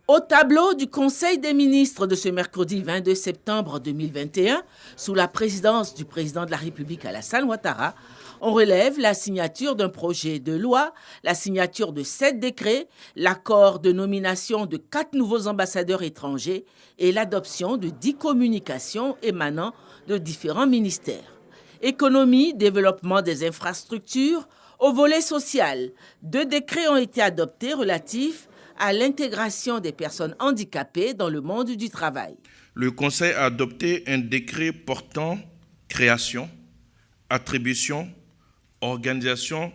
Au tableau du Conseil des ministres de ce mercredi 22 septembre 2021, sous la présidence du président de la République Alassane Ouattara, on relève la signature d'un projet de loi, la signature de 7 décrets, l'accord de nomination de 4 nouveaux ambassadeurs étrangers et l'adoption de 10 communications émanant de différents ministères. Économie, développement des infrastructures. Au volet social, 2 décrets ont été adoptés relatifs à l'intégration des personnes handicapées dans le monde du travail. Le Conseil a adopté un décret portant création, attribution, organisation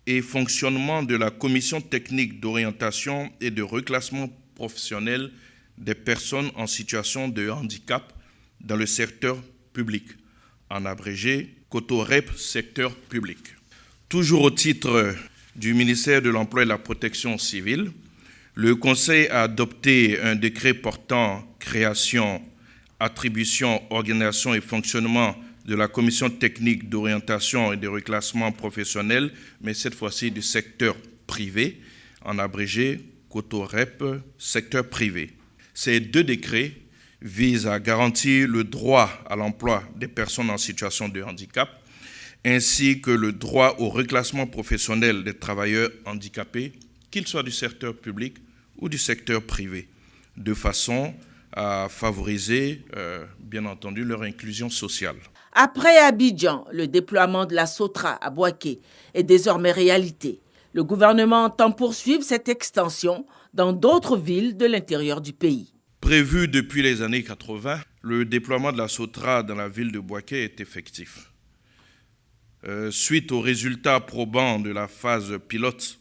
et fonctionnement de la Commission technique d'orientation et de reclassement professionnel des personnes en situation de handicap dans le secteur public, en abrégé COTOREP secteur public. Toujours au titre du ministère de l'Emploi et de la Protection civile, le Conseil a adopté un décret portant création, attribution, organisation et fonctionnement de la Commission technique d'orientation et de reclassement professionnel, mais cette fois-ci du secteur privé, en abrégé COTOREP secteur privé. Ces 2 décrets visent à garantir le droit à l'emploi des personnes en situation de handicap, ainsi que le droit au reclassement professionnel des travailleurs handicapés, qu'ils soient du secteur public ou du secteur privé, de façon à favoriser, bien entendu, leur inclusion sociale. Après Abidjan, le déploiement de la SOTRA à Boaké est désormais réalité. Le gouvernement entend poursuivre cette extension dans d'autres villes de l'intérieur du pays. Prévu depuis les années 80, le déploiement de la SOTRA dans la ville de Boaké est effectif. Suite aux résultats probants de la phase pilote,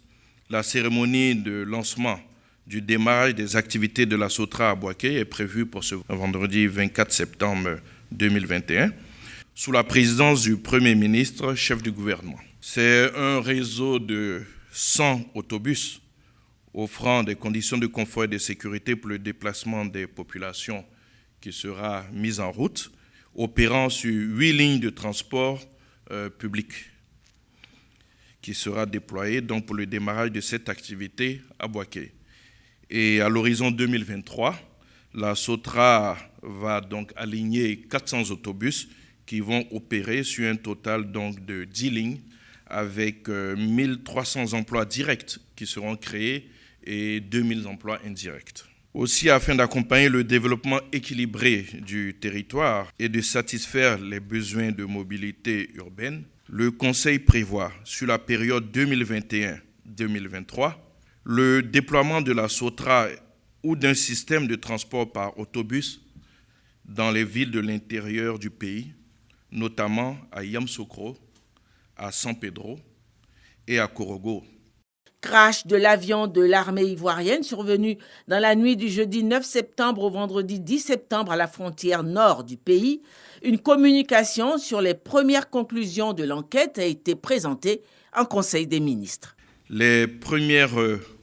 la cérémonie de lancement du démarrage des activités de la SOTRA à Boaké est prévue pour ce vendredi 24 septembre 2021, sous la présidence du Premier ministre, chef du gouvernement. C'est un réseau de 100 autobus offrant des conditions de confort et de sécurité pour le déplacement des populations qui sera mis en route, opérant sur 8 lignes de transport public, qui sera déployé donc pour le démarrage de cette activité à Boaké. Et à l'horizon 2023, la SOTRA va donc aligner 400 autobus qui vont opérer sur un total donc de 10 lignes avec 1300 emplois directs qui seront créés et 2000 emplois indirects. Aussi, afin d'accompagner le développement équilibré du territoire et de satisfaire les besoins de mobilité urbaine, le Conseil prévoit, sur la période 2021-2023, le déploiement de la SOTRA ou d'un système de transport par autobus dans les villes de l'intérieur du pays, notamment à Yamoussoukro, à San Pedro et à Korogo. Crash de l'avion de l'armée ivoirienne survenu dans la nuit du jeudi 9 septembre au vendredi 10 septembre à la frontière nord du pays. Une communication sur les premières conclusions de l'enquête a été présentée en Conseil des ministres. Les premières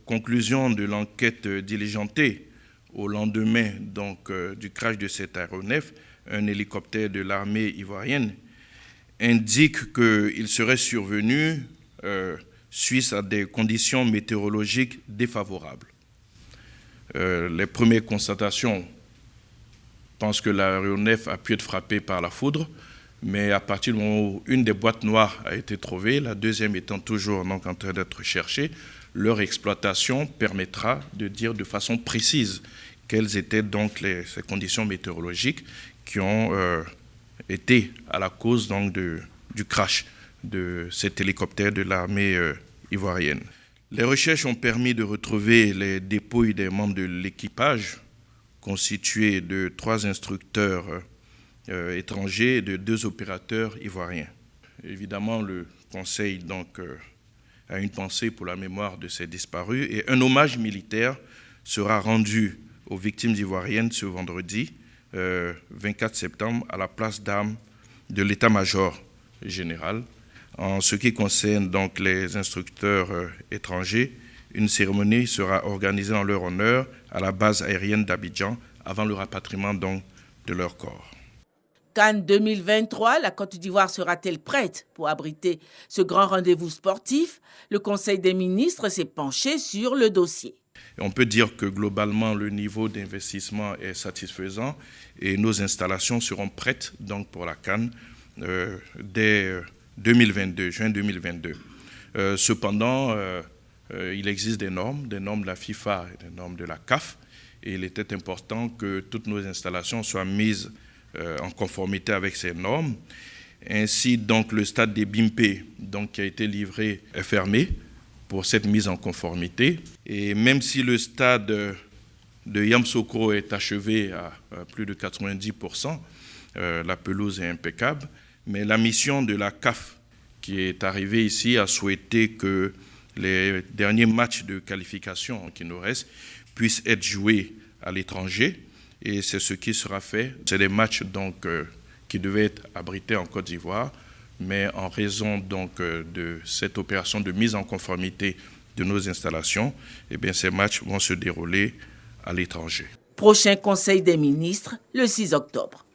conclusions de l'enquête diligentée au lendemain du crash de cet aéronef, un hélicoptère de l'armée ivoirienne, indiquent qu'il serait survenu suite à des conditions météorologiques défavorables. Les premières constatations pensent que l'aéronef a pu être frappé par la foudre, mais à partir du moment où une des boîtes noires a été trouvée, la deuxième étant toujours donc en train d'être cherchée, leur exploitation permettra de dire de façon précise quelles étaient donc ces conditions météorologiques qui ont été à la cause donc du crash de cet hélicoptère de l'armée ivoirienne. Les recherches ont permis de retrouver les dépouilles des membres de l'équipage, constitués de 3 instructeurs étrangers et de 2 opérateurs ivoiriens. Évidemment, le Conseil a une pensée pour la mémoire de ces disparus et un hommage militaire sera rendu aux victimes ivoiriennes ce vendredi 24 septembre à la place d'armes de l'état-major général. En ce qui concerne donc les instructeurs étrangers, une cérémonie sera organisée en leur honneur à la base aérienne d'Abidjan avant le rapatriement donc de leur corps. Cannes 2023, la Côte d'Ivoire sera-t-elle prête pour abriter ce grand rendez-vous sportif? Le Conseil des ministres s'est penché sur le dossier. Et on peut dire que globalement, le niveau d'investissement est satisfaisant et nos installations seront prêtes donc, pour la CAN dès 2022, juin 2022. Cependant, il existe des normes de la FIFA et des normes de la CAF, et il était important que toutes nos installations soient mises en conformité avec ces normes. Ainsi, donc, le stade des Bimpe, donc, qui a été livré, est fermé pour cette mise en conformité. Et même si le stade de Yamoussoukro est achevé à plus de 90%, la pelouse est impeccable, mais la mission de la CAF qui est arrivée ici a souhaité que les derniers matchs de qualification qui nous restent puissent être joués à l'étranger, et c'est ce qui sera fait. C'est des matchs donc, qui devaient être abrités en Côte d'Ivoire, mais en raison donc, de cette opération de mise en conformité de nos installations, eh bien, ces matchs vont se dérouler à l'étranger. Prochain Conseil des ministres, le 6 octobre.